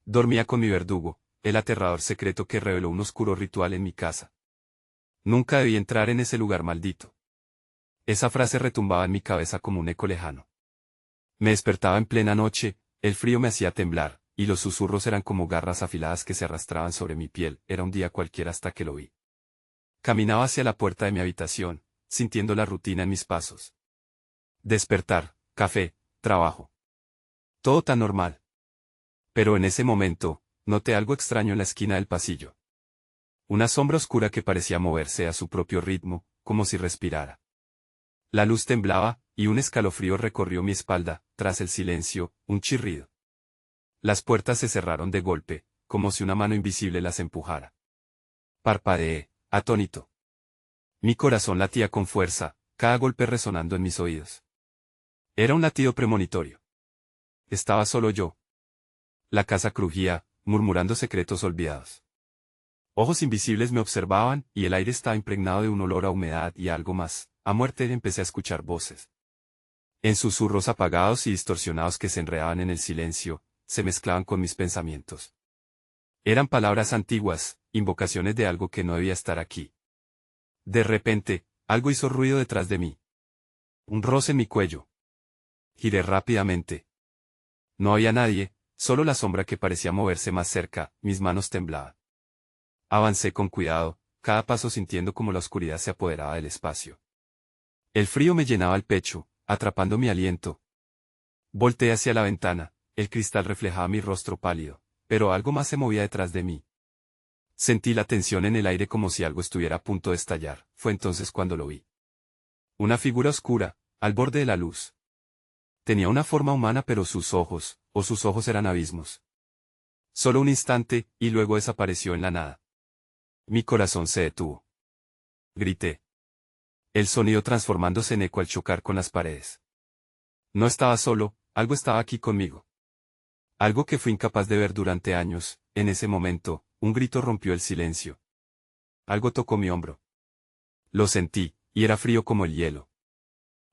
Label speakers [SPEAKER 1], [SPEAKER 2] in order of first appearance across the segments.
[SPEAKER 1] Dormía con mi verdugo, el aterrador secreto que reveló un oscuro ritual en mi casa. Nunca debí entrar en ese lugar maldito. Esa frase retumbaba en mi cabeza como un eco lejano. Me despertaba en plena noche, el frío me hacía temblar, y los susurros eran como garras afiladas que se arrastraban sobre mi piel. Era un día cualquiera hasta que lo vi. Caminaba hacia la puerta de mi habitación, sintiendo la rutina en mis pasos. Despertar, café, trabajo. Todo tan normal. Pero en ese momento, noté algo extraño en la esquina del pasillo. Una sombra oscura que parecía moverse a su propio ritmo, como si respirara. La luz temblaba, y un escalofrío recorrió mi espalda. Tras el silencio, un chirrido. Las puertas se cerraron de golpe, como si una mano invisible las empujara. Parpadeé, atónito. Mi corazón latía con fuerza, cada golpe resonando en mis oídos. Era un latido premonitorio. Estaba solo yo. La casa crujía, murmurando secretos olvidados. Ojos invisibles me observaban, y el aire estaba impregnado de un olor a humedad y a algo más. A muerte empecé a escuchar voces. En susurros apagados y distorsionados que se enredaban en el silencio, se mezclaban con mis pensamientos. Eran palabras antiguas, invocaciones de algo que no debía estar aquí. De repente, algo hizo ruido detrás de mí. Un roce en mi cuello. Giré rápidamente. No había nadie, solo la sombra que parecía moverse más cerca. Mis manos temblaban. Avancé con cuidado, cada paso sintiendo como la oscuridad se apoderaba del espacio. El frío me llenaba el pecho, atrapando mi aliento. Volteé hacia la ventana, el cristal reflejaba mi rostro pálido, pero algo más se movía detrás de mí. Sentí la tensión en el aire como si algo estuviera a punto de estallar. Fue entonces cuando lo vi. Una figura oscura, al borde de la luz. Tenía una forma humana pero sus ojos eran abismos. Solo un instante, y luego desapareció en la nada. Mi corazón se detuvo. Grité. El sonido transformándose en eco al chocar con las paredes. No estaba solo, algo estaba aquí conmigo. Algo que fui incapaz de ver durante años. En ese momento, un grito rompió el silencio. Algo tocó mi hombro. Lo sentí, y era frío como el hielo.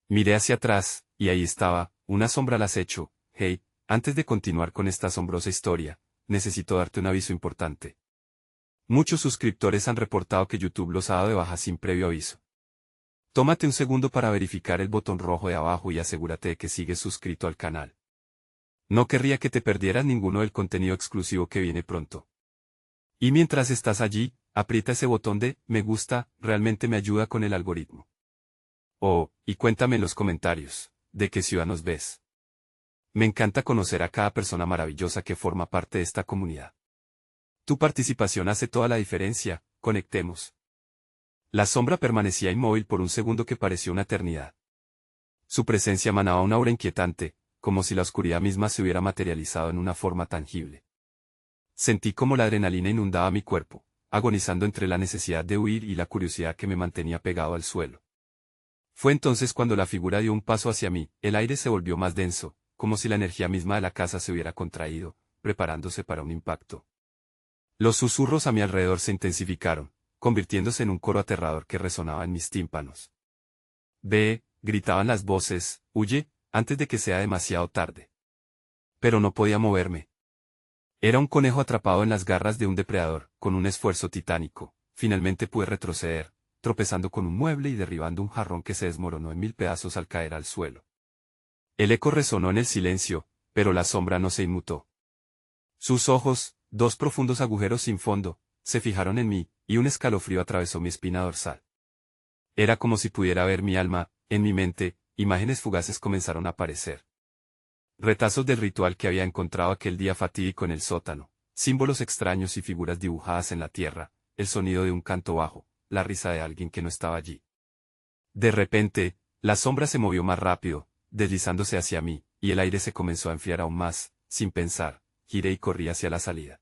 [SPEAKER 1] Miré hacia atrás, y ahí estaba, una sombra al acecho. Hey, antes de continuar con esta asombrosa historia, necesito darte un aviso importante. Muchos suscriptores han reportado que YouTube los ha dado de baja sin previo aviso. Tómate un segundo para verificar el botón rojo de abajo y asegúrate de que sigues suscrito al canal. No querría que te perdieras ninguno del contenido exclusivo que viene pronto. Y mientras estás allí, aprieta ese botón de me gusta, realmente me ayuda con el algoritmo. Oh, y cuéntame en los comentarios, ¿de qué ciudad nos ves? Me encanta conocer a cada persona maravillosa que forma parte de esta comunidad. Tu participación hace toda la diferencia. Conectemos. La sombra permanecía inmóvil por un segundo que pareció una eternidad. Su presencia emanaba una aura inquietante, como si la oscuridad misma se hubiera materializado en una forma tangible. Sentí como la adrenalina inundaba mi cuerpo, agonizando entre la necesidad de huir y la curiosidad que me mantenía pegado al suelo. Fue entonces cuando la figura dio un paso hacia mí. El aire se volvió más denso, como si la energía misma de la casa se hubiera contraído, preparándose para un impacto. Los susurros a mi alrededor se intensificaron, convirtiéndose en un coro aterrador que resonaba en mis tímpanos. Ve, gritaban las voces, huye, antes de que sea demasiado tarde. Pero no podía moverme. Era un conejo atrapado en las garras de un depredador. Con un esfuerzo titánico, finalmente pude retroceder, tropezando con un mueble y derribando un jarrón que se desmoronó en 1000 pedazos al caer al suelo. El eco resonó en el silencio, pero la sombra no se inmutó. Sus ojos, dos profundos agujeros sin fondo, se fijaron en mí, y un escalofrío atravesó mi espina dorsal. Era como si pudiera ver mi alma. En mi mente, imágenes fugaces comenzaron a aparecer. Retazos del ritual que había encontrado aquel día fatídico en el sótano, símbolos extraños y figuras dibujadas en la tierra, el sonido de un canto bajo, la risa de alguien que no estaba allí. De repente, la sombra se movió más rápido, deslizándose hacia mí, y el aire se comenzó a enfriar aún más. Sin pensar, giré y corrí hacia la salida.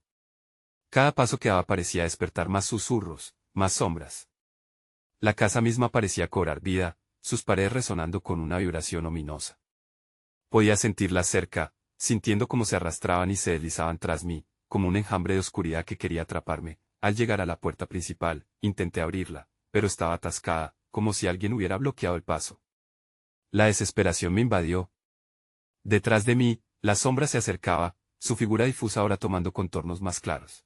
[SPEAKER 1] Cada paso que daba parecía despertar más susurros, más sombras. La casa misma parecía cobrar vida, sus paredes resonando con una vibración ominosa. Podía sentirlas cerca, sintiendo cómo se arrastraban y se deslizaban tras mí, como un enjambre de oscuridad que quería atraparme. Al llegar a la puerta principal, intenté abrirla, pero estaba atascada, como si alguien hubiera bloqueado el paso. La desesperación me invadió. Detrás de mí, la sombra se acercaba, su figura difusa ahora tomando contornos más claros.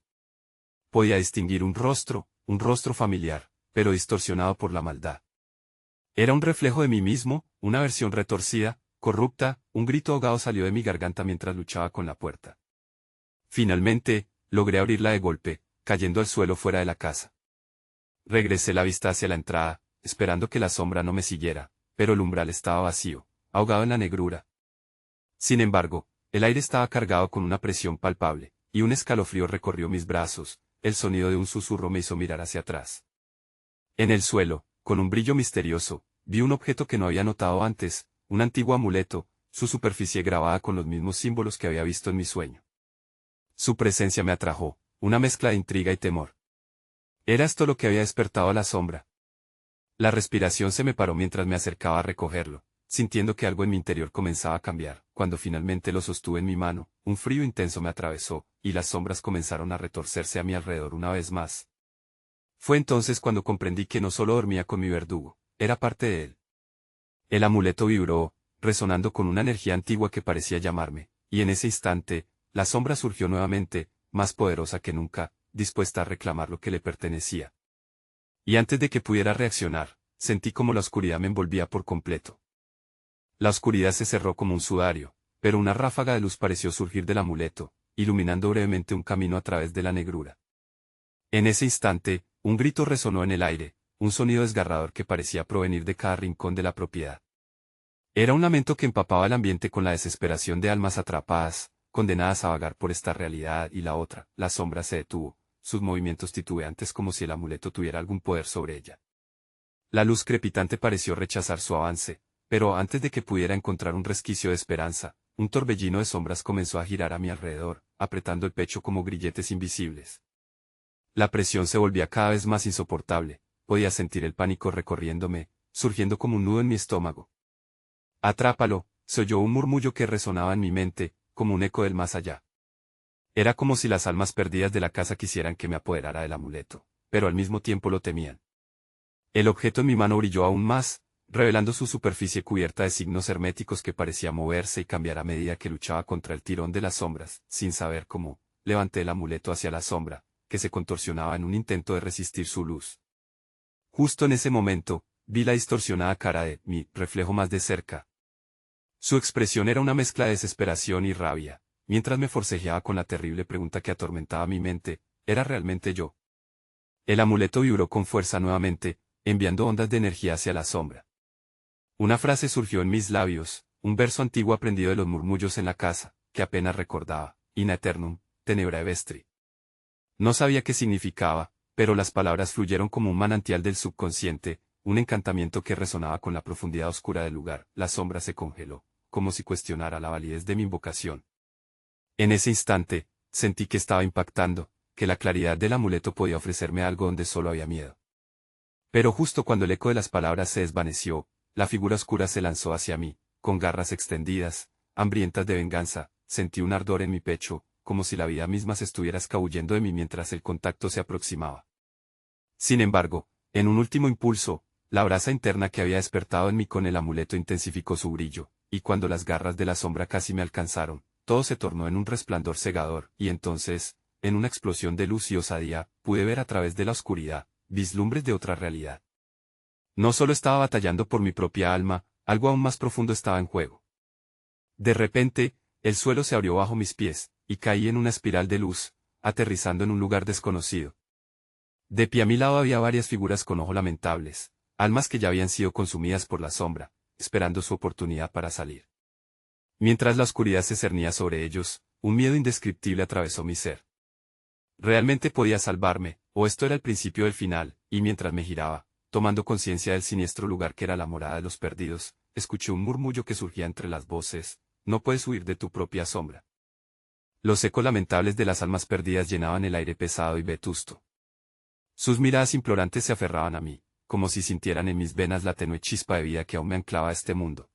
[SPEAKER 1] Podía distinguir un rostro familiar, pero distorsionado por la maldad. Era un reflejo de mí mismo, una versión retorcida, corrupta, un grito ahogado salió de mi garganta mientras luchaba con la puerta. Finalmente, logré abrirla de golpe, cayendo al suelo fuera de la casa. Regresé la vista hacia la entrada, esperando que la sombra no me siguiera, pero el umbral estaba vacío, ahogado en la negrura. Sin embargo, el aire estaba cargado con una presión palpable, y un escalofrío recorrió mis brazos, el sonido de un susurro me hizo mirar hacia atrás. En el suelo, con un brillo misterioso, vi un objeto que no había notado antes, un antiguo amuleto, su superficie grabada con los mismos símbolos que había visto en mi sueño. Su presencia me atrajo, una mezcla de intriga y temor. ¿Era esto lo que había despertado a la sombra? La respiración se me paró mientras me acercaba a recogerlo, sintiendo que algo en mi interior comenzaba a cambiar. Cuando finalmente lo sostuve en mi mano, un frío intenso me atravesó, y las sombras comenzaron a retorcerse a mi alrededor una vez más. Fue entonces cuando comprendí que no solo dormía con mi verdugo, era parte de él. El amuleto vibró, resonando con una energía antigua que parecía llamarme, y en ese instante, la sombra surgió nuevamente, más poderosa que nunca, dispuesta a reclamar lo que le pertenecía. Y antes de que pudiera reaccionar, sentí como la oscuridad me envolvía por completo. La oscuridad se cerró como un sudario, pero una ráfaga de luz pareció surgir del amuleto, iluminando brevemente un camino a través de la negrura. En ese instante, un grito resonó en el aire, un sonido desgarrador que parecía provenir de cada rincón de la propiedad. Era un lamento que empapaba el ambiente con la desesperación de almas atrapadas, condenadas a vagar por esta realidad y la otra. La sombra se detuvo, sus movimientos titubeantes como si el amuleto tuviera algún poder sobre ella. La luz crepitante pareció rechazar su avance, pero antes de que pudiera encontrar un resquicio de esperanza, un torbellino de sombras comenzó a girar a mi alrededor, apretando el pecho como grilletes invisibles. La presión se volvía cada vez más insoportable, podía sentir el pánico recorriéndome, surgiendo como un nudo en mi estómago. «Atrápalo», se oyó un murmullo que resonaba en mi mente, como un eco del más allá. Era como si las almas perdidas de la casa quisieran que me apoderara del amuleto, pero al mismo tiempo lo temían. El objeto en mi mano brilló aún más, revelando su superficie cubierta de signos herméticos que parecía moverse y cambiar a medida que luchaba contra el tirón de las sombras. Sin saber cómo, levanté el amuleto hacia la sombra, que se contorsionaba en un intento de resistir su luz. Justo en ese momento, vi la distorsionada cara de mi reflejo más de cerca. Su expresión era una mezcla de desesperación y rabia, mientras me forcejeaba con la terrible pregunta que atormentaba mi mente: ¿era realmente yo? El amuleto vibró con fuerza nuevamente, enviando ondas de energía hacia la sombra. Una frase surgió en mis labios, un verso antiguo aprendido de los murmullos en la casa, que apenas recordaba: In aeternum, tenebrae vestri. No sabía qué significaba, pero las palabras fluyeron como un manantial del subconsciente, un encantamiento que resonaba con la profundidad oscura del lugar. La sombra se congeló, como si cuestionara la validez de mi invocación. En ese instante, sentí que estaba impactando, que la claridad del amuleto podía ofrecerme algo donde solo había miedo. Pero justo cuando el eco de las palabras se desvaneció, la figura oscura se lanzó hacia mí, con garras extendidas, hambrientas de venganza. Sentí un ardor en mi pecho, como si la vida misma se estuviera escabullendo de mí mientras el contacto se aproximaba. Sin embargo, en un último impulso, la brasa interna que había despertado en mí con el amuleto intensificó su brillo, y cuando las garras de la sombra casi me alcanzaron, todo se tornó en un resplandor cegador, y entonces, en una explosión de luz y osadía, pude ver a través de la oscuridad, vislumbres de otra realidad. No solo estaba batallando por mi propia alma, algo aún más profundo estaba en juego. De repente, el suelo se abrió bajo mis pies, y caí en una espiral de luz, aterrizando en un lugar desconocido. De pie a mi lado había varias figuras con ojos lamentables, almas que ya habían sido consumidas por la sombra, esperando su oportunidad para salir. Mientras la oscuridad se cernía sobre ellos, un miedo indescriptible atravesó mi ser. ¿Realmente podía salvarme, o esto era el principio del final? Y mientras me giraba, tomando conciencia del siniestro lugar que era la morada de los perdidos, escuché un murmullo que surgía entre las voces: no puedes huir de tu propia sombra. Los ecos lamentables de las almas perdidas llenaban el aire pesado y vetusto. Sus miradas implorantes se aferraban a mí, como si sintieran en mis venas la tenue chispa de vida que aún me anclaba a este mundo.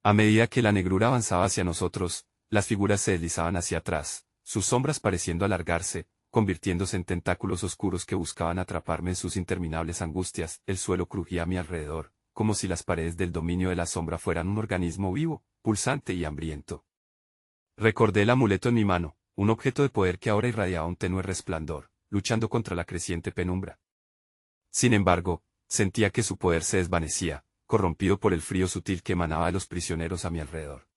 [SPEAKER 1] A medida que la negrura avanzaba hacia nosotros, las figuras se deslizaban hacia atrás, sus sombras pareciendo alargarse, convirtiéndose en tentáculos oscuros que buscaban atraparme en sus interminables angustias. El suelo crujía a mi alrededor, como si las paredes del dominio de la sombra fueran un organismo vivo, pulsante y hambriento. Recordé el amuleto en mi mano, un objeto de poder que ahora irradiaba un tenue resplandor, luchando contra la creciente penumbra. Sin embargo, sentía que su poder se desvanecía, corrompido por el frío sutil que emanaba de los prisioneros a mi alrededor.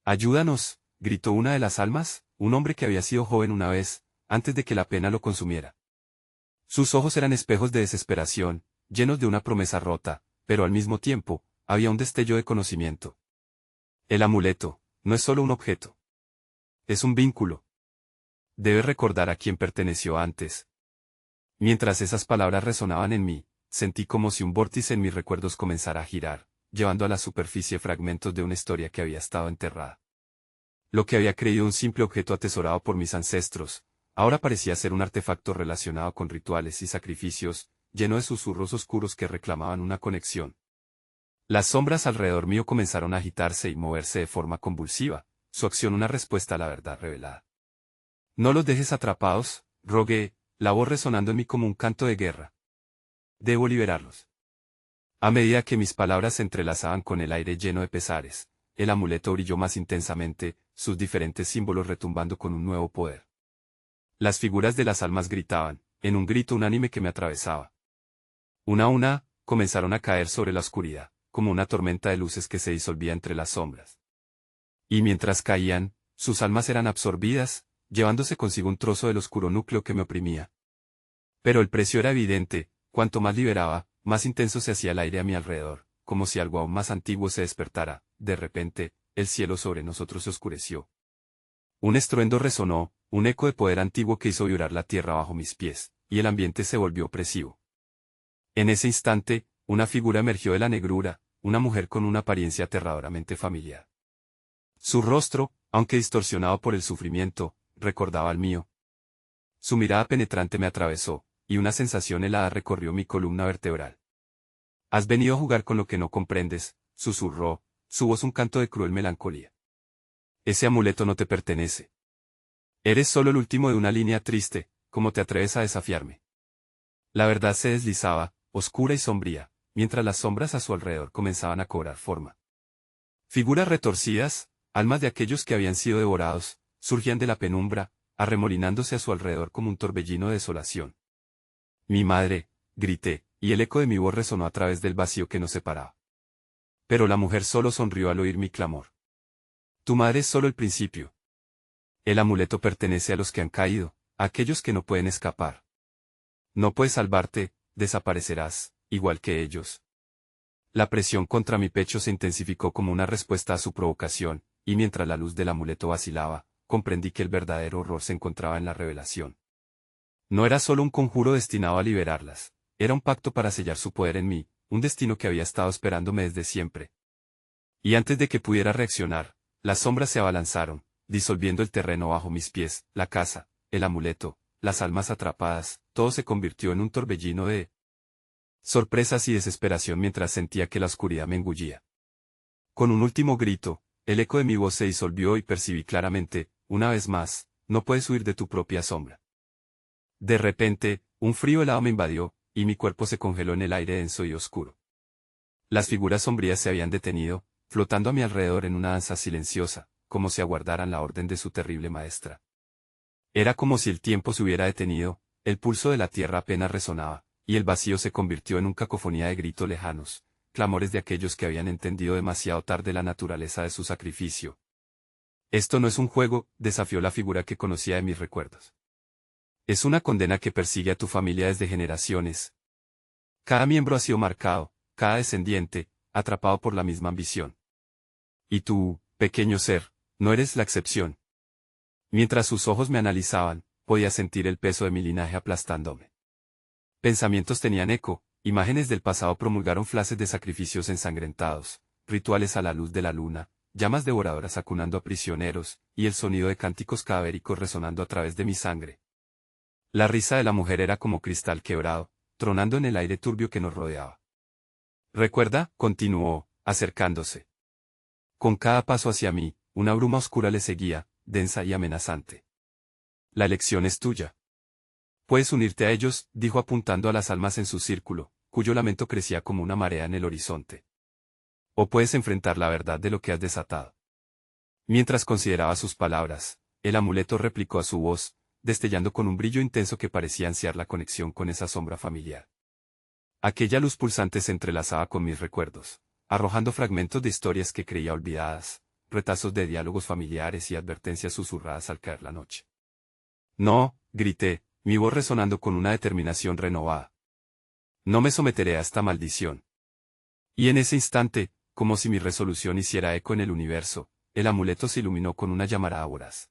[SPEAKER 1] «¡Ayúdanos!», gritó una de las almas, un hombre que había sido joven una vez, antes de que la pena lo consumiera. Sus ojos eran espejos de desesperación, llenos de una promesa rota, pero al mismo tiempo, había un destello de conocimiento. El amuleto, no es solo un objeto. Es un vínculo. Debes recordar a quién perteneció antes. Mientras esas palabras resonaban en mí, sentí como si un vórtice en mis recuerdos comenzara a girar, llevando a la superficie fragmentos de una historia que había estado enterrada. Lo que había creído un simple objeto atesorado por mis ancestros, ahora parecía ser un artefacto relacionado con rituales y sacrificios, lleno de susurros oscuros que reclamaban una conexión. Las sombras alrededor mío comenzaron a agitarse y moverse de forma convulsiva, su acción una respuesta a la verdad revelada. «No los dejes atrapados», rogué, la voz resonando en mí como un canto de guerra. «Debo liberarlos». A medida que mis palabras se entrelazaban con el aire lleno de pesares, el amuleto brilló más intensamente, sus diferentes símbolos retumbando con un nuevo poder. Las figuras de las almas gritaban, en un grito unánime que me atravesaba. Una a una, comenzaron a caer sobre la oscuridad, como una tormenta de luces que se disolvía entre las sombras. Y mientras caían, sus almas eran absorbidas, llevándose consigo un trozo del oscuro núcleo que me oprimía. Pero el precio era evidente, cuanto más liberaba, más intenso se hacía el aire a mi alrededor, como si algo aún más antiguo se despertara. De repente, el cielo sobre nosotros se oscureció. Un estruendo resonó, un eco de poder antiguo que hizo vibrar la tierra bajo mis pies, y el ambiente se volvió opresivo. En ese instante, una figura emergió de la negrura, una mujer con una apariencia aterradoramente familiar. Su rostro, aunque distorsionado por el sufrimiento, recordaba al mío. Su mirada penetrante me atravesó, y una sensación helada recorrió mi columna vertebral. «Has venido a jugar con lo que no comprendes», susurró, su voz un canto de cruel melancolía. «Ese amuleto no te pertenece. Eres solo el último de una línea triste, ¿cómo te atreves a desafiarme?». La verdad se deslizaba, oscura y sombría, mientras las sombras a su alrededor comenzaban a cobrar forma. Figuras retorcidas, almas de aquellos que habían sido devorados, surgían de la penumbra, arremolinándose a su alrededor como un torbellino de desolación. «Mi madre», grité, y el eco de mi voz resonó a través del vacío que nos separaba. Pero la mujer solo sonrió al oír mi clamor. «Tu madre es solo el principio. El amuleto pertenece a los que han caído, a aquellos que no pueden escapar. No puedes salvarte, desaparecerás, igual que ellos». La presión contra mi pecho se intensificó como una respuesta a su provocación, y mientras la luz del amuleto vacilaba, comprendí que el verdadero horror se encontraba en la revelación. No era solo un conjuro destinado a liberarlas, era un pacto para sellar su poder en mí, un destino que había estado esperándome desde siempre. Y antes de que pudiera reaccionar, las sombras se abalanzaron, disolviendo el terreno bajo mis pies, la casa, el amuleto, las almas atrapadas, todo se convirtió en un torbellino de sorpresas y desesperación mientras sentía que la oscuridad me engullía. Con un último grito, el eco de mi voz se disolvió y percibí claramente, una vez más, no puedes huir de tu propia sombra. De repente, un frío helado me invadió, y mi cuerpo se congeló en el aire denso y oscuro. Las figuras sombrías se habían detenido, flotando a mi alrededor en una danza silenciosa, como si aguardaran la orden de su terrible maestra. Era como si el tiempo se hubiera detenido, el pulso de la tierra apenas resonaba, y el vacío se convirtió en una cacofonía de gritos lejanos, clamores de aquellos que habían entendido demasiado tarde la naturaleza de su sacrificio. «Esto no es un juego», desafió la figura que conocía de mis recuerdos. «Es una condena que persigue a tu familia desde generaciones. Cada miembro ha sido marcado, cada descendiente, atrapado por la misma ambición. Y tú, pequeño ser, no eres la excepción». Mientras sus ojos me analizaban, podía sentir el peso de mi linaje aplastándome. Pensamientos tenían eco, imágenes del pasado promulgaron flashes de sacrificios ensangrentados, rituales a la luz de la luna, llamas devoradoras acunando a prisioneros, y el sonido de cánticos cadavéricos resonando a través de mi sangre. La risa de la mujer era como cristal quebrado, tronando en el aire turbio que nos rodeaba. «Recuerda», continuó, acercándose. Con cada paso hacia mí, una bruma oscura le seguía, densa y amenazante. «La elección es tuya. Puedes unirte a ellos», dijo apuntando a las almas en su círculo, cuyo lamento crecía como una marea en el horizonte. «O puedes enfrentar la verdad de lo que has desatado». Mientras consideraba sus palabras, el amuleto replicó a su voz, destellando con un brillo intenso que parecía ansiar la conexión con esa sombra familiar. Aquella luz pulsante se entrelazaba con mis recuerdos, arrojando fragmentos de historias que creía olvidadas, retazos de diálogos familiares y advertencias susurradas al caer la noche. No, grité, mi voz resonando con una determinación renovada. No me someteré a esta maldición. Y en ese instante, como si mi resolución hiciera eco en el universo, el amuleto se iluminó con una llamarada voraz.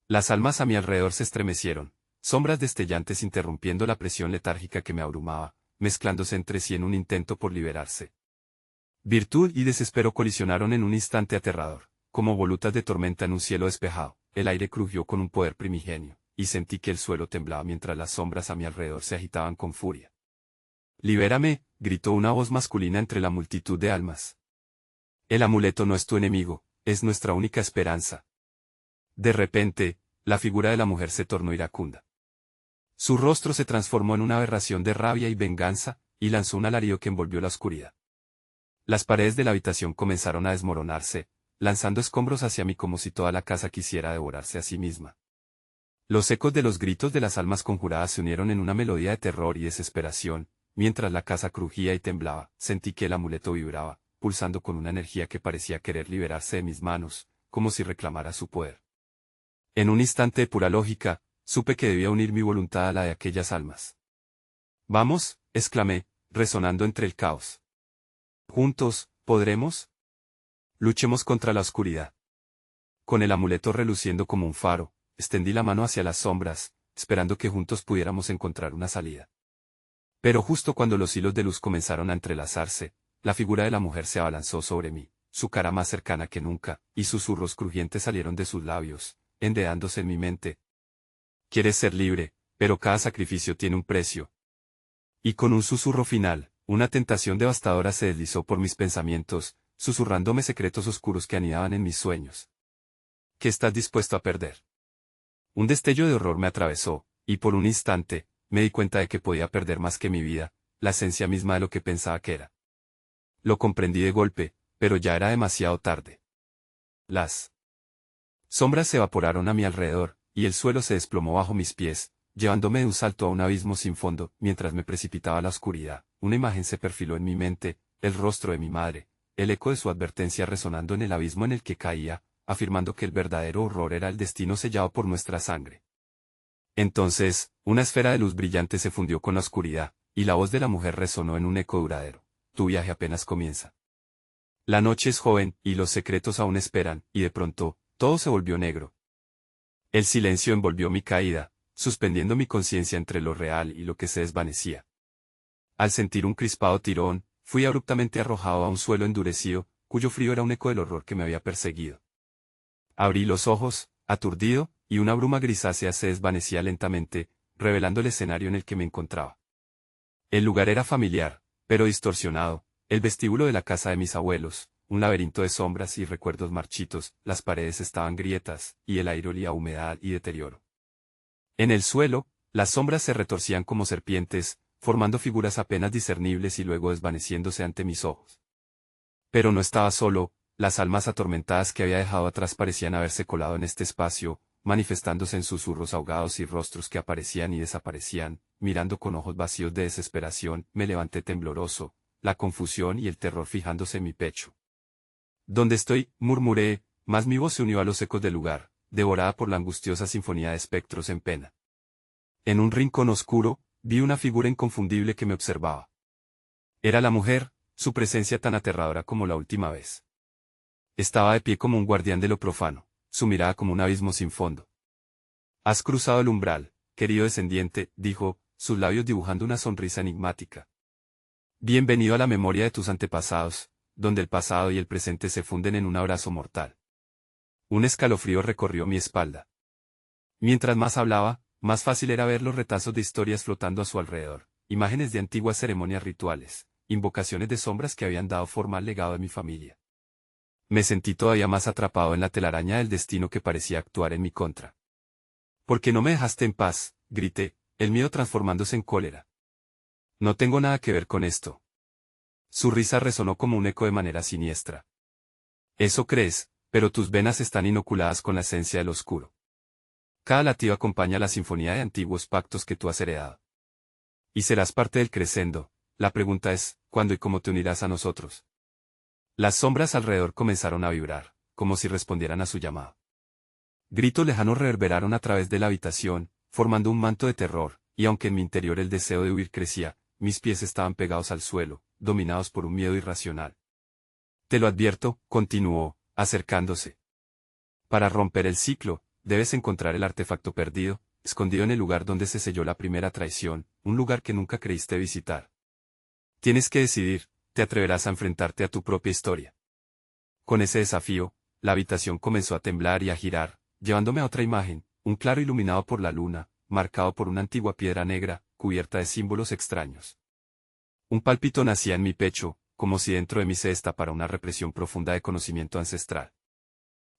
[SPEAKER 1] Las almas a mi alrededor se estremecieron, sombras destellantes interrumpiendo la presión letárgica que me abrumaba, mezclándose entre sí en un intento por liberarse. Virtud y desespero colisionaron en un instante aterrador, como volutas de tormenta en un cielo despejado. El aire crujió con un poder primigenio, y sentí que el suelo temblaba mientras las sombras a mi alrededor se agitaban con furia. «Libérame», gritó una voz masculina entre la multitud de almas. «El amuleto no es tu enemigo, es nuestra única esperanza». De repente, la figura de la mujer se tornó iracunda. Su rostro se transformó en una aberración de rabia y venganza, y lanzó un alarido que envolvió la oscuridad. Las paredes de la habitación comenzaron a desmoronarse, lanzando escombros hacia mí como si toda la casa quisiera devorarse a sí misma. Los ecos de los gritos de las almas conjuradas se unieron en una melodía de terror y desesperación, mientras la casa crujía y temblaba, sentí que el amuleto vibraba, pulsando con una energía que parecía querer liberarse de mis manos, como si reclamara su poder. En un instante de pura lógica, supe que debía unir mi voluntad a la de aquellas almas. «Vamos», exclamé, resonando entre el caos. «Juntos, ¿podremos? Luchemos contra la oscuridad». Con el amuleto reluciendo como un faro, extendí la mano hacia las sombras, esperando que juntos pudiéramos encontrar una salida. Pero justo cuando los hilos de luz comenzaron a entrelazarse, la figura de la mujer se abalanzó sobre mí, su cara más cercana que nunca, y susurros crujientes salieron de sus labios, enredándose en mi mente. «Quieres ser libre, pero cada sacrificio tiene un precio». Y con un susurro final, una tentación devastadora se deslizó por mis pensamientos, susurrándome secretos oscuros que anidaban en mis sueños. «¿Qué estás dispuesto a perder?». Un destello de horror me atravesó, y por un instante, me di cuenta de que podía perder más que mi vida, la esencia misma de lo que pensaba que era. Lo comprendí de golpe, pero ya era demasiado tarde. Las sombras se evaporaron a mi alrededor, y el suelo se desplomó bajo mis pies, llevándome de un salto a un abismo sin fondo. Mientras me precipitaba a la oscuridad, una imagen se perfiló en mi mente, el rostro de mi madre, el eco de su advertencia resonando en el abismo en el que caía, afirmando que el verdadero horror era el destino sellado por nuestra sangre. Entonces, una esfera de luz brillante se fundió con la oscuridad, y la voz de la mujer resonó en un eco duradero. «Tu viaje apenas comienza. La noche es joven, y los secretos aún esperan», y de pronto, todo se volvió negro. El silencio envolvió mi caída, suspendiendo mi conciencia entre lo real y lo que se desvanecía. Al sentir un crispado tirón, fui abruptamente arrojado a un suelo endurecido, cuyo frío era un eco del horror que me había perseguido. Abrí los ojos, aturdido, y una bruma grisácea se desvanecía lentamente, revelando el escenario en el que me encontraba. El lugar era familiar, pero distorsionado, el vestíbulo de la casa de mis abuelos, un laberinto de sombras y recuerdos marchitos, las paredes estaban grietas, y el aire olía a humedad y deterioro. En el suelo, las sombras se retorcían como serpientes, formando figuras apenas discernibles y luego desvaneciéndose ante mis ojos. Pero no estaba solo, las almas atormentadas que había dejado atrás parecían haberse colado en este espacio, manifestándose en susurros ahogados y rostros que aparecían y desaparecían. Mirando con ojos vacíos de desesperación, me levanté tembloroso, la confusión y el terror fijándose en mi pecho. «¿Dónde estoy?», murmuré, mas mi voz se unió a los ecos del lugar, devorada por la angustiosa sinfonía de espectros en pena. En un rincón oscuro, vi una figura inconfundible que me observaba. Era la mujer, su presencia tan aterradora como la última vez. Estaba de pie como un guardián de lo profano, su mirada como un abismo sin fondo. «Has cruzado el umbral, querido descendiente», dijo, sus labios dibujando una sonrisa enigmática. «Bienvenido a la memoria de tus antepasados, donde el pasado y el presente se funden en un abrazo mortal». Un escalofrío recorrió mi espalda. Mientras más hablaba, más fácil era ver los retazos de historias flotando a su alrededor, imágenes de antiguas ceremonias rituales, invocaciones de sombras que habían dado forma al legado de mi familia. Me sentí todavía más atrapado en la telaraña del destino que parecía actuar en mi contra. «¿Por qué no me dejaste en paz?», grité, el miedo transformándose en cólera. «No tengo nada que ver con esto». Su risa resonó como un eco de manera siniestra. «¿Eso crees?», pero tus venas están inoculadas con la esencia del oscuro. Cada latido acompaña la sinfonía de antiguos pactos que tú has heredado. Y serás parte del crescendo. La pregunta es, ¿cuándo y cómo te unirás a nosotros? Las sombras alrededor comenzaron a vibrar, como si respondieran a su llamado. Gritos lejanos reverberaron a través de la habitación, formando un manto de terror, y aunque en mi interior el deseo de huir crecía, mis pies estaban pegados al suelo, dominados por un miedo irracional. Te lo advierto, continuó, acercándose. Para romper el ciclo, debes encontrar el artefacto perdido, escondido en el lugar donde se selló la primera traición, un lugar que nunca creíste visitar. Tienes que decidir, te atreverás a enfrentarte a tu propia historia. Con ese desafío, la habitación comenzó a temblar y a girar, llevándome a otra imagen, un claro iluminado por la luna, marcado por una antigua piedra negra, cubierta de símbolos extraños. Un pálpito nacía en mi pecho, como si dentro de mí se destapara una represión profunda de conocimiento ancestral.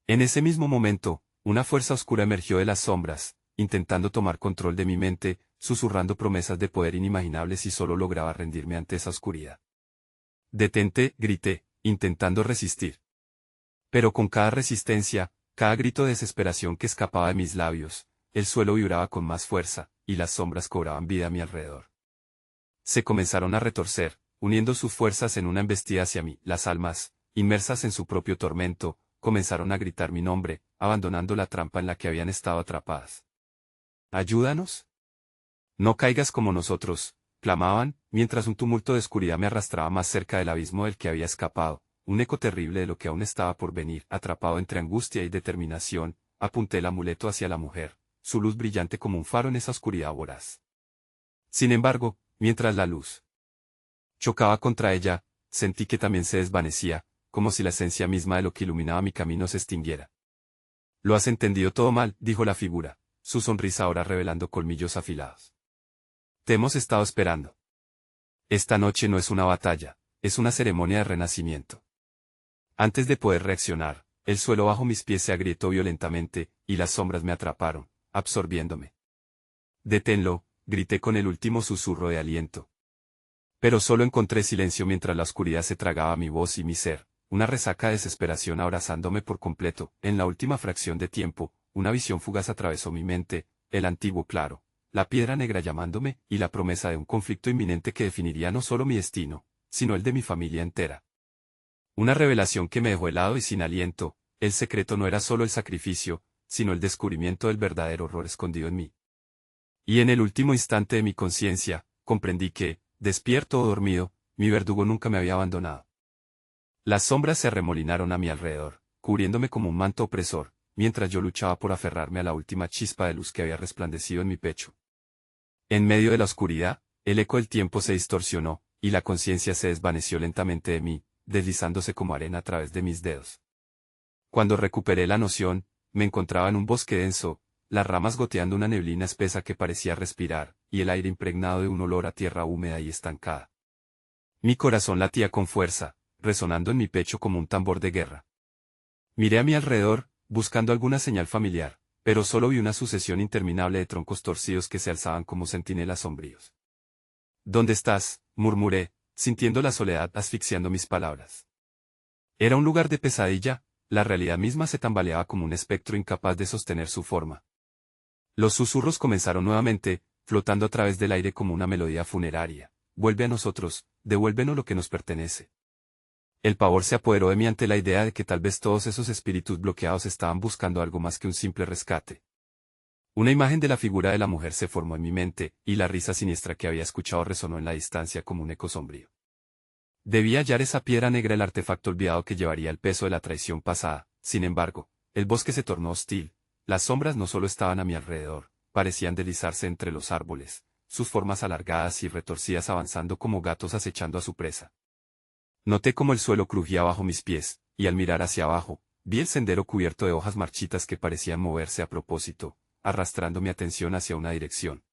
[SPEAKER 1] En ese mismo momento, una fuerza oscura emergió de las sombras, intentando tomar control de mi mente, susurrando promesas de poder inimaginables y solo lograba rendirme ante esa oscuridad. Detente, grité, intentando resistir. Pero con cada resistencia, cada grito de desesperación que escapaba de mis labios, el suelo vibraba con más fuerza, y las sombras cobraban vida a mi alrededor. Se comenzaron a retorcer, uniendo sus fuerzas en una embestida hacia mí. Las almas, inmersas en su propio tormento, comenzaron a gritar mi nombre, abandonando la trampa en la que habían estado atrapadas. «¡Ayúdanos! No caigas como nosotros», clamaban, mientras un tumulto de oscuridad me arrastraba más cerca del abismo del que había escapado, un eco terrible de lo que aún estaba por venir. Atrapado entre angustia y determinación, apunté el amuleto hacia la mujer, su luz brillante como un faro en esa oscuridad voraz. Sin embargo, mientras la luz chocaba contra ella, sentí que también se desvanecía, como si la esencia misma de lo que iluminaba mi camino se extinguiera. «Lo has entendido todo mal», dijo la figura, su sonrisa ahora revelando colmillos afilados. «Te hemos estado esperando. Esta noche no es una batalla, es una ceremonia de renacimiento». Antes de poder reaccionar, el suelo bajo mis pies se agrietó violentamente, y las sombras me atraparon, absorbiéndome. «Deténlo», grité con el último susurro de aliento. Pero solo encontré silencio mientras la oscuridad se tragaba mi voz y mi ser, una resaca de desesperación abrazándome por completo. En la última fracción de tiempo, una visión fugaz atravesó mi mente, el antiguo claro, la piedra negra llamándome, y la promesa de un conflicto inminente que definiría no solo mi destino, sino el de mi familia entera. Una revelación que me dejó helado y sin aliento. El secreto no era solo el sacrificio, sino el descubrimiento del verdadero horror escondido en mí. Y en el último instante de mi conciencia, comprendí que, despierto o dormido, mi verdugo nunca me había abandonado. Las sombras se arremolinaron a mi alrededor, cubriéndome como un manto opresor, mientras yo luchaba por aferrarme a la última chispa de luz que había resplandecido en mi pecho. En medio de la oscuridad, el eco del tiempo se distorsionó, y la conciencia se desvaneció lentamente de mí, deslizándose como arena a través de mis dedos. Cuando recuperé la noción, me encontraba en un bosque denso, las ramas goteando una neblina espesa que parecía respirar, y el aire impregnado de un olor a tierra húmeda y estancada. Mi corazón latía con fuerza, resonando en mi pecho como un tambor de guerra. Miré a mi alrededor, buscando alguna señal familiar, pero solo vi una sucesión interminable de troncos torcidos que se alzaban como centinelas sombríos. «¿Dónde estás?», murmuré, sintiendo la soledad asfixiando mis palabras. Era un lugar de pesadilla, la realidad misma se tambaleaba como un espectro incapaz de sostener su forma. Los susurros comenzaron nuevamente, flotando a través del aire como una melodía funeraria. «Vuelve a nosotros, devuélvenos lo que nos pertenece». El pavor se apoderó de mí ante la idea de que tal vez todos esos espíritus bloqueados estaban buscando algo más que un simple rescate. Una imagen de la figura de la mujer se formó en mi mente, y la risa siniestra que había escuchado resonó en la distancia como un eco sombrío. Debía hallar esa piedra negra, el artefacto olvidado que llevaría el peso de la traición pasada. Sin embargo, el bosque se tornó hostil. Las sombras no solo estaban a mi alrededor, parecían deslizarse entre los árboles, sus formas alargadas y retorcidas avanzando como gatos acechando a su presa. Noté cómo el suelo crujía bajo mis pies, y al mirar hacia abajo, vi el sendero cubierto de hojas marchitas que parecían moverse a propósito, arrastrando mi atención hacia una dirección.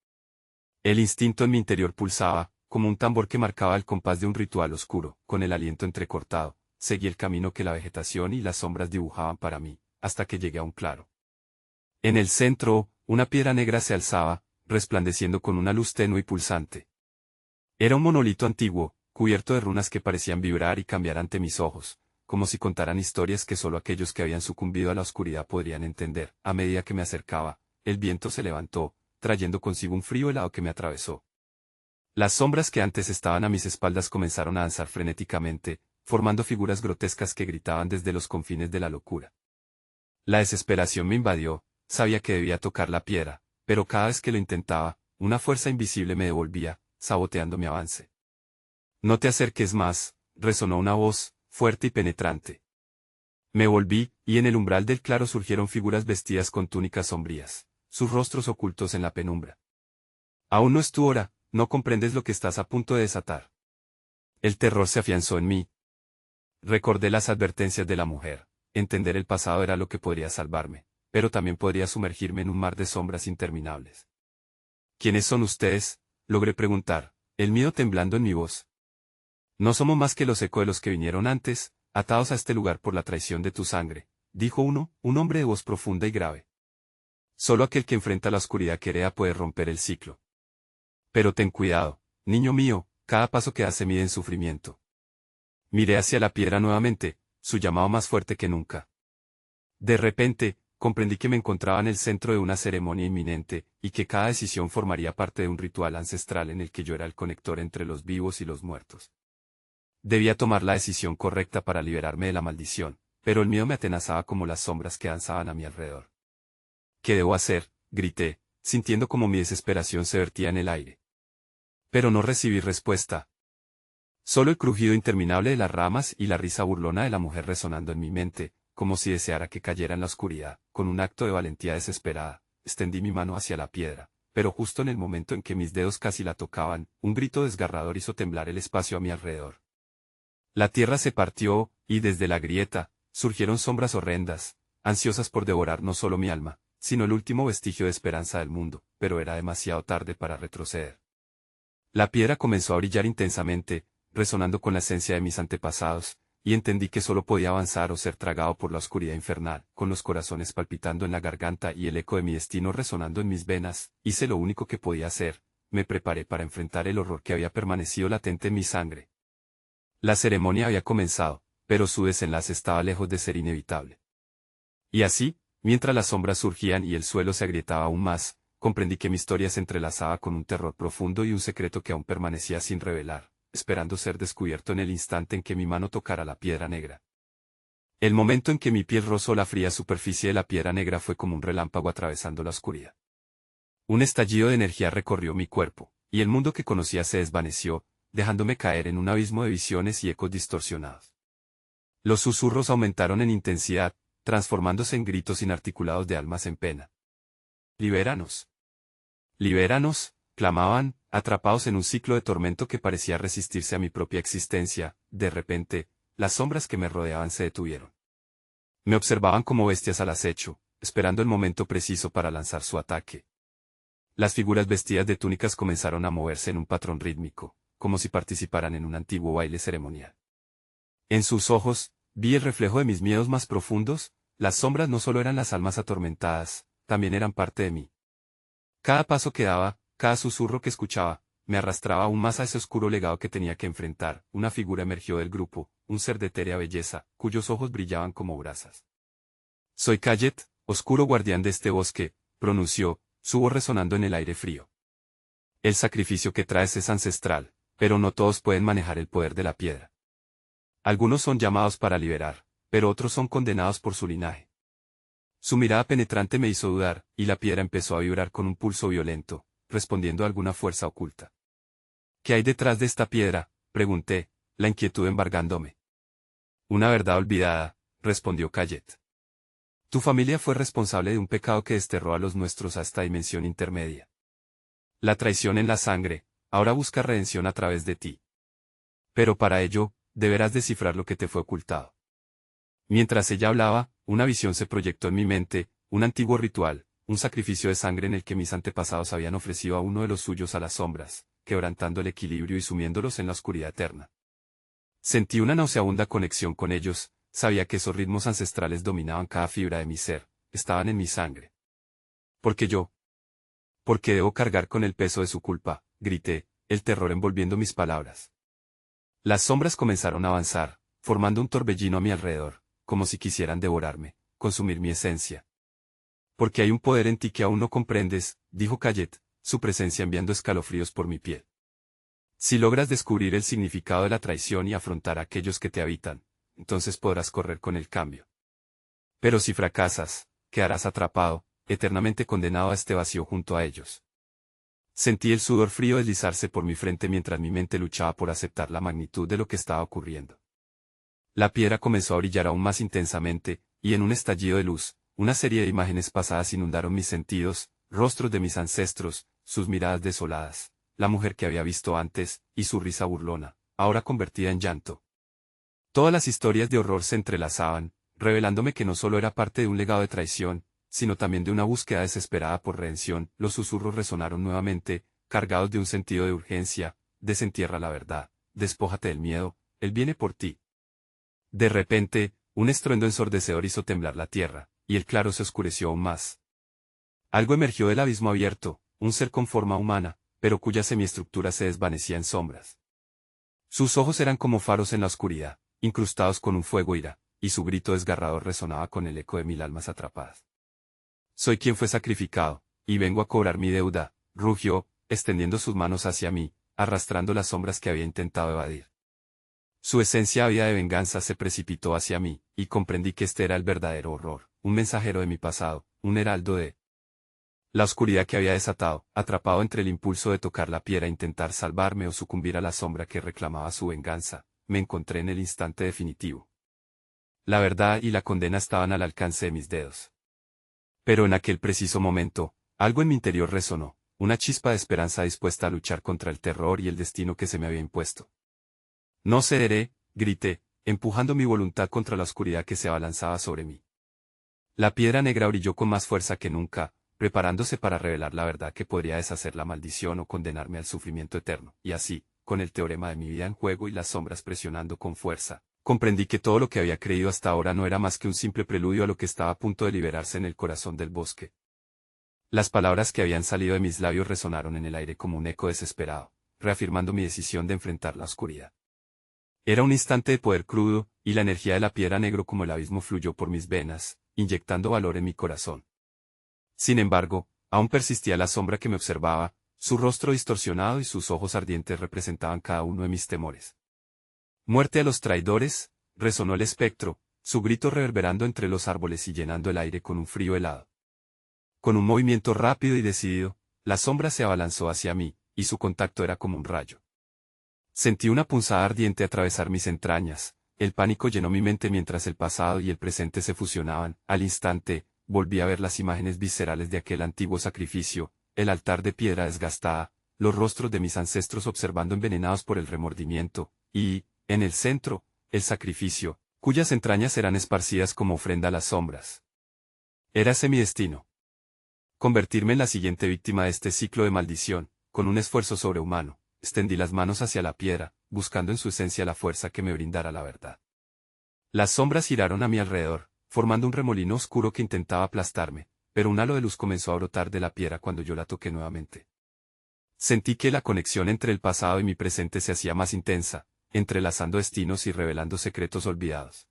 [SPEAKER 1] El instinto en mi interior pulsaba, como un tambor que marcaba el compás de un ritual oscuro. Con el aliento entrecortado, seguí el camino que la vegetación y las sombras dibujaban para mí, hasta que llegué a un claro. En el centro, una piedra negra se alzaba, resplandeciendo con una luz tenue y pulsante. Era un monolito antiguo, cubierto de runas que parecían vibrar y cambiar ante mis ojos, como si contaran historias que solo aquellos que habían sucumbido a la oscuridad podrían entender. A medida que me acercaba, el viento se levantó, trayendo consigo un frío helado que me atravesó. Las sombras que antes estaban a mis espaldas comenzaron a danzar frenéticamente, formando figuras grotescas que gritaban desde los confines de la locura. La desesperación me invadió, sabía que debía tocar la piedra, pero cada vez que lo intentaba, una fuerza invisible me devolvía, saboteando mi avance. No te acerques más, resonó una voz, fuerte y penetrante. Me volví, y en el umbral del claro surgieron figuras vestidas con túnicas sombrías, sus rostros ocultos en la penumbra. Aún no es tu hora, no comprendes lo que estás a punto de desatar. El terror se afianzó en mí. Recordé las advertencias de la mujer. Entender el pasado era lo que podría salvarme, pero también podría sumergirme en un mar de sombras interminables. ¿Quiénes son ustedes?, logré preguntar, el miedo temblando en mi voz. No somos más que los ecos de los que vinieron antes, atados a este lugar por la traición de tu sangre, dijo uno, un hombre de voz profunda y grave. Solo aquel que enfrenta la oscuridad que hereda puede romper el ciclo. Pero ten cuidado, niño mío, cada paso que das se mide en sufrimiento. Miré hacia la piedra nuevamente, su llamado más fuerte que nunca. De repente, comprendí que me encontraba en el centro de una ceremonia inminente, y que cada decisión formaría parte de un ritual ancestral en el que yo era el conector entre los vivos y los muertos. Debía tomar la decisión correcta para liberarme de la maldición, pero el miedo me atenazaba como las sombras que danzaban a mi alrededor. ¿Qué debo hacer?, grité, sintiendo como mi desesperación se vertía en el aire. Pero no recibí respuesta. Solo el crujido interminable de las ramas y la risa burlona de la mujer resonando en mi mente, como si deseara que cayera en la oscuridad. Con un acto de valentía desesperada, extendí mi mano hacia la piedra, pero justo en el momento en que mis dedos casi la tocaban, un grito desgarrador hizo temblar el espacio a mi alrededor. La tierra se partió, y desde la grieta, surgieron sombras horrendas, ansiosas por devorar no solo mi alma, sino el último vestigio de esperanza del mundo, pero era demasiado tarde para retroceder. La piedra comenzó a brillar intensamente, resonando con la esencia de mis antepasados, y entendí que solo podía avanzar o ser tragado por la oscuridad infernal. Con los corazones palpitando en la garganta y el eco de mi destino resonando en mis venas, hice lo único que podía hacer, me preparé para enfrentar el horror que había permanecido latente en mi sangre. La ceremonia había comenzado, pero su desenlace estaba lejos de ser inevitable. Y así, mientras las sombras surgían y el suelo se agrietaba aún más, comprendí que mi historia se entrelazaba con un terror profundo y un secreto que aún permanecía sin revelar, esperando ser descubierto en el instante en que mi mano tocara la piedra negra. El momento en que mi piel rozó la fría superficie de la piedra negra fue como un relámpago atravesando la oscuridad. Un estallido de energía recorrió mi cuerpo, y el mundo que conocía se desvaneció, dejándome caer en un abismo de visiones y ecos distorsionados. Los susurros aumentaron en intensidad, transformándose en gritos inarticulados de almas en pena. «¡Libéranos! ¡Libéranos!», clamaban, atrapados en un ciclo de tormento que parecía resistirse a mi propia existencia. De repente, las sombras que me rodeaban se detuvieron. Me observaban como bestias al acecho, esperando el momento preciso para lanzar su ataque. Las figuras vestidas de túnicas comenzaron a moverse en un patrón rítmico, como si participaran en un antiguo baile ceremonial. En sus ojos, vi el reflejo de mis miedos más profundos. Las sombras no solo eran las almas atormentadas, también eran parte de mí. Cada paso que daba, cada susurro que escuchaba, me arrastraba aún más a ese oscuro legado que tenía que enfrentar. Una figura emergió del grupo, un ser de etérea belleza, cuyos ojos brillaban como brasas. «Soy Kayet, oscuro guardián de este bosque», pronunció, su voz resonando en el aire frío. «El sacrificio que traes es ancestral, pero no todos pueden manejar el poder de la piedra. Algunos son llamados para liberar, pero otros son condenados por su linaje». Su mirada penetrante me hizo dudar, y la piedra empezó a vibrar con un pulso violento, respondiendo a alguna fuerza oculta. «¿Qué hay detrás de esta piedra?», pregunté, la inquietud embargándome. «Una verdad olvidada», respondió Kayet. «Tu familia fue responsable de un pecado que desterró a los nuestros a esta dimensión intermedia. La traición en la sangre, ahora busca redención a través de ti. Pero para ello, deberás descifrar lo que te fue ocultado». Mientras ella hablaba, una visión se proyectó en mi mente, un antiguo ritual, un sacrificio de sangre en el que mis antepasados habían ofrecido a uno de los suyos a las sombras, quebrantando el equilibrio y sumiéndolos en la oscuridad eterna. Sentí una nauseabunda conexión con ellos, sabía que esos ritmos ancestrales dominaban cada fibra de mi ser, estaban en mi sangre. «¿Por qué yo? ¿Por qué debo cargar con el peso de su culpa?», grité, el terror envolviendo mis palabras. Las sombras comenzaron a avanzar, formando un torbellino a mi alrededor, como si quisieran devorarme, consumir mi esencia. Porque hay un poder en ti que aún no comprendes, dijo Cayet, su presencia enviando escalofríos por mi piel. Si logras descubrir el significado de la traición y afrontar a aquellos que te habitan, entonces podrás correr con el cambio. Pero si fracasas, quedarás atrapado, eternamente condenado a este vacío junto a ellos. Sentí el sudor frío deslizarse por mi frente mientras mi mente luchaba por aceptar la magnitud de lo que estaba ocurriendo. La piedra comenzó a brillar aún más intensamente, y en un estallido de luz, una serie de imágenes pasadas inundaron mis sentidos, rostros de mis ancestros, sus miradas desoladas, la mujer que había visto antes, y su risa burlona, ahora convertida en llanto. Todas las historias de horror se entrelazaban, revelándome que no solo era parte de un legado de traición, sino también de una búsqueda desesperada por redención. Los susurros resonaron nuevamente, cargados de un sentido de urgencia: desentierra la verdad, despójate del miedo, él viene por ti. De repente, un estruendo ensordecedor hizo temblar la tierra, y el claro se oscureció aún más. Algo emergió del abismo abierto, un ser con forma humana, pero cuya semiestructura se desvanecía en sombras. Sus ojos eran como faros en la oscuridad, incrustados con un fuego ira, y su grito desgarrador resonaba con el eco de 1000 almas atrapadas. Soy quien fue sacrificado, y vengo a cobrar mi deuda, rugió, extendiendo sus manos hacia mí, arrastrando las sombras que había intentado evadir. Su esencia ávida de venganza se precipitó hacia mí, y comprendí que este era el verdadero horror, un mensajero de mi pasado, un heraldo de la oscuridad que había desatado, atrapado entre el impulso de tocar la piedra e intentar salvarme o sucumbir a la sombra que reclamaba su venganza. Me encontré en el instante definitivo. La verdad y la condena estaban al alcance de mis dedos. Pero en aquel preciso momento, algo en mi interior resonó, una chispa de esperanza dispuesta a luchar contra el terror y el destino que se me había impuesto. No cederé, grité, empujando mi voluntad contra la oscuridad que se abalanzaba sobre mí. La piedra negra brilló con más fuerza que nunca, preparándose para revelar la verdad que podría deshacer la maldición o condenarme al sufrimiento eterno. Y así, con el teorema de mi vida en juego y las sombras presionando con fuerza, comprendí que todo lo que había creído hasta ahora no era más que un simple preludio a lo que estaba a punto de liberarse en el corazón del bosque. Las palabras que habían salido de mis labios resonaron en el aire como un eco desesperado, reafirmando mi decisión de enfrentar la oscuridad. Era un instante de poder crudo, y la energía de la piedra negro como el abismo fluyó por mis venas, inyectando valor en mi corazón. Sin embargo, aún persistía la sombra que me observaba, su rostro distorsionado y sus ojos ardientes representaban cada uno de mis temores. «Muerte a los traidores», resonó el espectro, su grito reverberando entre los árboles y llenando el aire con un frío helado. Con un movimiento rápido y decidido, la sombra se abalanzó hacia mí, y su contacto era como un rayo. Sentí una punzada ardiente atravesar mis entrañas, el pánico llenó mi mente mientras el pasado y el presente se fusionaban. Al instante, volví a ver las imágenes viscerales de aquel antiguo sacrificio, el altar de piedra desgastada, los rostros de mis ancestros observando envenenados por el remordimiento, y, en el centro, el sacrificio, cuyas entrañas eran esparcidas como ofrenda a las sombras. Érase mi destino. Convertirme en la siguiente víctima de este ciclo de maldición. Con un esfuerzo sobrehumano, extendí las manos hacia la piedra, buscando en su esencia la fuerza que me brindara la verdad. Las sombras giraron a mi alrededor, formando un remolino oscuro que intentaba aplastarme, pero un halo de luz comenzó a brotar de la piedra cuando yo la toqué nuevamente. Sentí que la conexión entre el pasado y mi presente se hacía más intensa, entrelazando destinos y revelando secretos olvidados.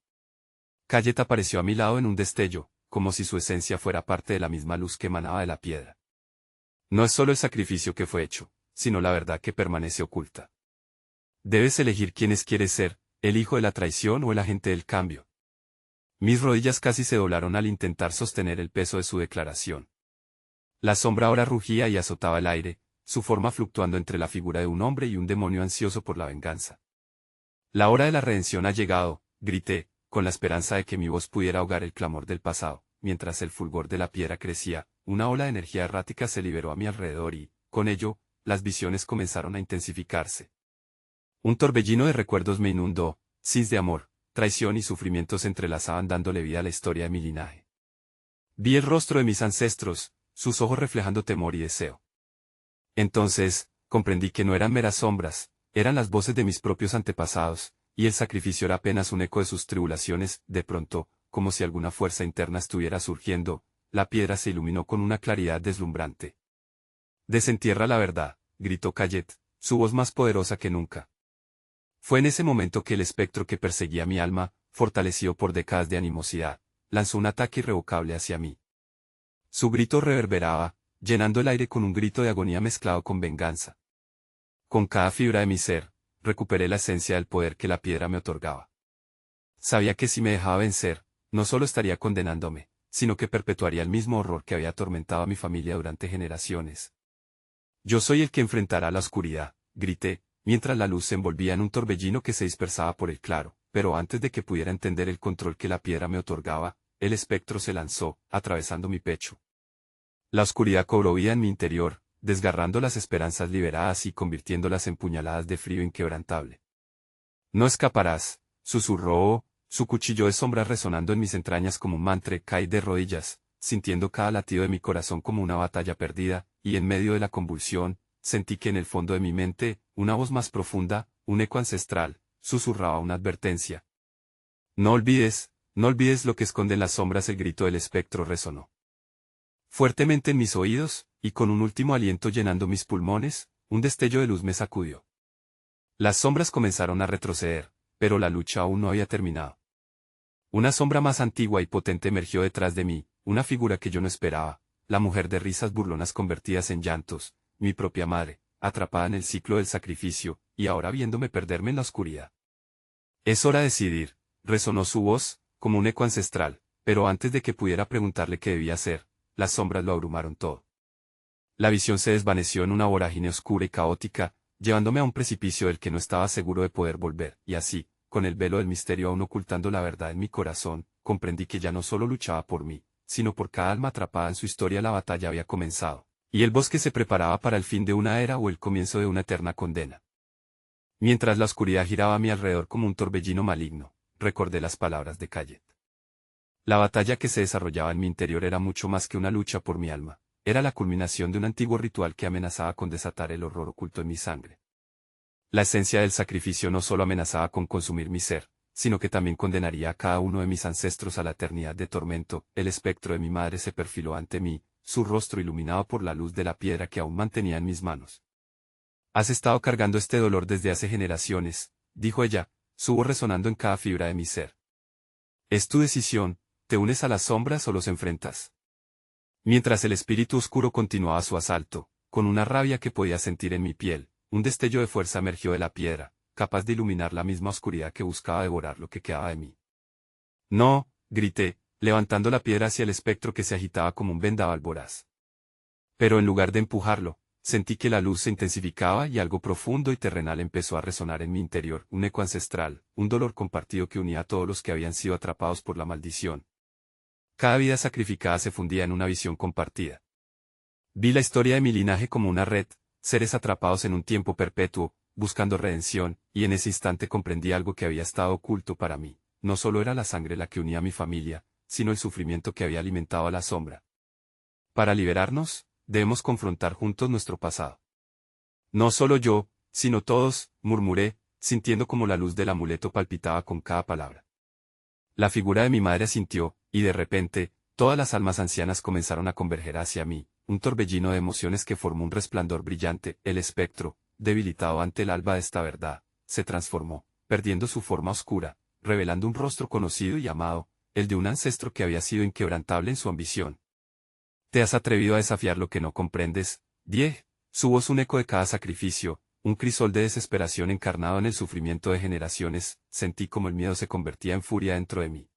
[SPEAKER 1] Cayet apareció a mi lado en un destello, como si su esencia fuera parte de la misma luz que emanaba de la piedra. No es solo el sacrificio que fue hecho, sino la verdad que permanece oculta. Debes elegir quiénes quieres ser, el hijo de la traición o el agente del cambio. Mis rodillas casi se doblaron al intentar sostener el peso de su declaración. La sombra ahora rugía y azotaba el aire, su forma fluctuando entre la figura de un hombre y un demonio ansioso por la venganza. La hora de la redención ha llegado, grité, con la esperanza de que mi voz pudiera ahogar el clamor del pasado. Mientras el fulgor de la piedra crecía, una ola de energía errática se liberó a mi alrededor y, con ello, las visiones comenzaron a intensificarse. Un torbellino de recuerdos me inundó, sins de amor, traición y sufrimiento se entrelazaban dándole vida a la historia de mi linaje. Vi el rostro de mis ancestros, sus ojos reflejando temor y deseo. Entonces, comprendí que no eran meras sombras, eran las voces de mis propios antepasados, y el sacrificio era apenas un eco de sus tribulaciones. De pronto, como si alguna fuerza interna estuviera surgiendo, la piedra se iluminó con una claridad deslumbrante. «Desentierra la verdad», gritó Cayet, su voz más poderosa que nunca. Fue en ese momento que el espectro que perseguía mi alma, fortalecido por décadas de animosidad, lanzó un ataque irrevocable hacia mí. Su grito reverberaba, llenando el aire con un grito de agonía mezclado con venganza. Con cada fibra de mi ser, recuperé la esencia del poder que la piedra me otorgaba. Sabía que si me dejaba vencer, no solo estaría condenándome, sino que perpetuaría el mismo horror que había atormentado a mi familia durante generaciones. Yo soy el que enfrentará la oscuridad, grité, mientras la luz se envolvía en un torbellino que se dispersaba por el claro, pero antes de que pudiera entender el control que la piedra me otorgaba, el espectro se lanzó, atravesando mi pecho. La oscuridad cobró vida en mi interior, desgarrando las esperanzas liberadas y convirtiéndolas en puñaladas de frío inquebrantable. No escaparás, susurró, su cuchillo de sombra resonando en mis entrañas como un mantra. Caí de rodillas, sintiendo cada latido de mi corazón como una batalla perdida, y en medio de la convulsión, sentí que en el fondo de mi mente, una voz más profunda, un eco ancestral, susurraba una advertencia. No olvides lo que esconden las sombras. El grito del espectro resonó fuertemente en mis oídos, y con un último aliento llenando mis pulmones, un destello de luz me sacudió. Las sombras comenzaron a retroceder, pero la lucha aún no había terminado. Una sombra más antigua y potente emergió detrás de mí, una figura que yo no esperaba, la mujer de risas burlonas convertidas en llantos, mi propia madre, atrapada en el ciclo del sacrificio, y ahora viéndome perderme en la oscuridad. Es hora de decidir, resonó su voz, como un eco ancestral, pero antes de que pudiera preguntarle qué debía hacer, las sombras lo abrumaron todo. La visión se desvaneció en una vorágine oscura y caótica, llevándome a un precipicio del que no estaba seguro de poder volver, y así, con el velo del misterio aún ocultando la verdad en mi corazón, comprendí que ya no solo luchaba por mí, sino por cada alma atrapada en su historia. La batalla había comenzado, y el bosque se preparaba para el fin de una era o el comienzo de una eterna condena. Mientras la oscuridad giraba a mi alrededor como un torbellino maligno, recordé las palabras de Cayet. La batalla que se desarrollaba en mi interior era mucho más que una lucha por mi alma, era la culminación de un antiguo ritual que amenazaba con desatar el horror oculto en mi sangre. La esencia del sacrificio no solo amenazaba con consumir mi ser, sino que también condenaría a cada uno de mis ancestros a la eternidad de tormento. El espectro de mi madre se perfiló ante mí, su rostro iluminado por la luz de la piedra que aún mantenía en mis manos. Has estado cargando este dolor desde hace generaciones, dijo ella, su voz resonando en cada fibra de mi ser. Es tu decisión, ¿te unes a las sombras o los enfrentas? Mientras el espíritu oscuro continuaba su asalto, con una rabia que podía sentir en mi piel, un destello de fuerza emergió de la piedra, capaz de iluminar la misma oscuridad que buscaba devorar lo que quedaba de mí. No, grité, levantando la piedra hacia el espectro que se agitaba como un vendaval voraz. Pero en lugar de empujarlo, sentí que la luz se intensificaba y algo profundo y terrenal empezó a resonar en mi interior, un eco ancestral, un dolor compartido que unía a todos los que habían sido atrapados por la maldición. Cada vida sacrificada se fundía en una visión compartida. Vi la historia de mi linaje como una red, seres atrapados en un tiempo perpetuo, buscando redención, y en ese instante comprendí algo que había estado oculto para mí. No solo era la sangre la que unía a mi familia, sino el sufrimiento que había alimentado a la sombra. Para liberarnos, debemos confrontar juntos nuestro pasado. No solo yo, sino todos, murmuré, sintiendo como la luz del amuleto palpitaba con cada palabra. La figura de mi madre asintió, y de repente, todas las almas ancianas comenzaron a converger hacia mí, un torbellino de emociones que formó un resplandor brillante. El espectro, debilitado ante el alba de esta verdad, se transformó, perdiendo su forma oscura, revelando un rostro conocido y amado, el de un ancestro que había sido inquebrantable en su ambición. ¿Te has atrevido a desafiar lo que no comprendes? Die, su voz un eco de cada sacrificio, un crisol de desesperación encarnado en el sufrimiento de generaciones. Sentí como el miedo se convertía en furia dentro de mí.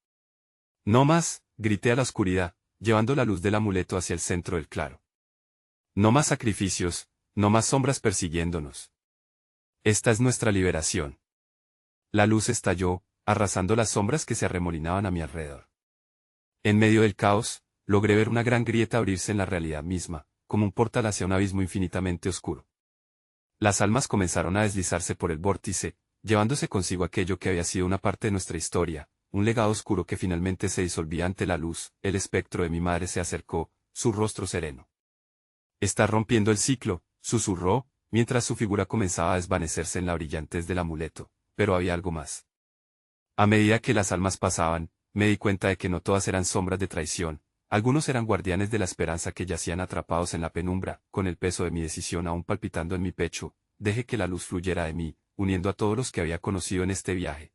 [SPEAKER 1] No más, grité a la oscuridad, llevando la luz del amuleto hacia el centro del claro. No más sacrificios, no más sombras persiguiéndonos. Esta es nuestra liberación. La luz estalló, arrasando las sombras que se arremolinaban a mi alrededor. En medio del caos, logré ver una gran grieta abrirse en la realidad misma, como un portal hacia un abismo infinitamente oscuro. Las almas comenzaron a deslizarse por el vórtice, llevándose consigo aquello que había sido una parte de nuestra historia, un legado oscuro que finalmente se disolvía ante la luz. El espectro de mi madre se acercó, su rostro sereno. «Está rompiendo el ciclo», susurró, mientras su figura comenzaba a desvanecerse en la brillantez del amuleto, pero había algo más. A medida que las almas pasaban, me di cuenta de que no todas eran sombras de traición, algunos eran guardianes de la esperanza que yacían atrapados en la penumbra. Con el peso de mi decisión aún palpitando en mi pecho, dejé que la luz fluyera de mí, uniendo a todos los que había conocido en este viaje.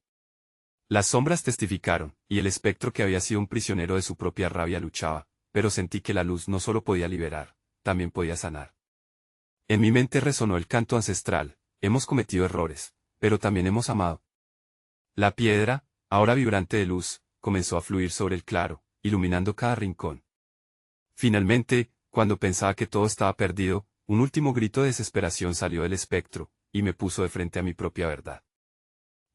[SPEAKER 1] Las sombras testificaron, y el espectro que había sido un prisionero de su propia rabia luchaba, pero sentí que la luz no solo podía liberar, también podía sanar. En mi mente resonó el canto ancestral: hemos cometido errores, pero también hemos amado. La piedra, ahora vibrante de luz, comenzó a fluir sobre el claro, iluminando cada rincón. Finalmente, cuando pensaba que todo estaba perdido, un último grito de desesperación salió del espectro, y me puso de frente a mi propia verdad.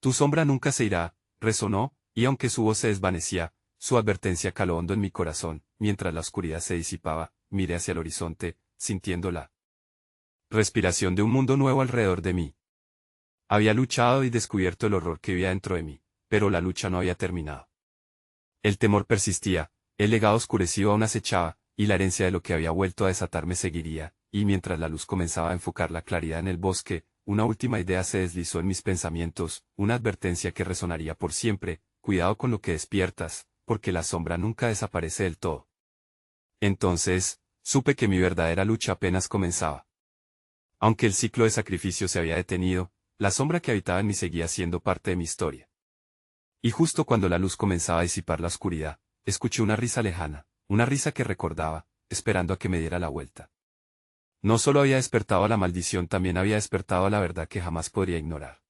[SPEAKER 1] Tu sombra nunca se irá, resonó, y aunque su voz se desvanecía, su advertencia caló hondo en mi corazón. Mientras la oscuridad se disipaba, miré hacia el horizonte, sintiendo la respiración de un mundo nuevo alrededor de mí. Había luchado y descubierto el horror que vivía dentro de mí, pero la lucha no había terminado. El temor persistía, el legado oscurecido aún acechaba, y la herencia de lo que había vuelto a desatarme seguiría, y mientras la luz comenzaba a enfocar la claridad en el bosque, una última idea se deslizó en mis pensamientos, una advertencia que resonaría por siempre: cuidado con lo que despiertas, porque la sombra nunca desaparece del todo. Entonces, supe que mi verdadera lucha apenas comenzaba. Aunque el ciclo de sacrificio se había detenido, la sombra que habitaba en mí seguía siendo parte de mi historia. Y justo cuando la luz comenzaba a disipar la oscuridad, escuché una risa lejana, una risa que recordaba, esperando a que me diera la vuelta. No solo había despertado a la maldición, también había despertado a la verdad que jamás podría ignorar.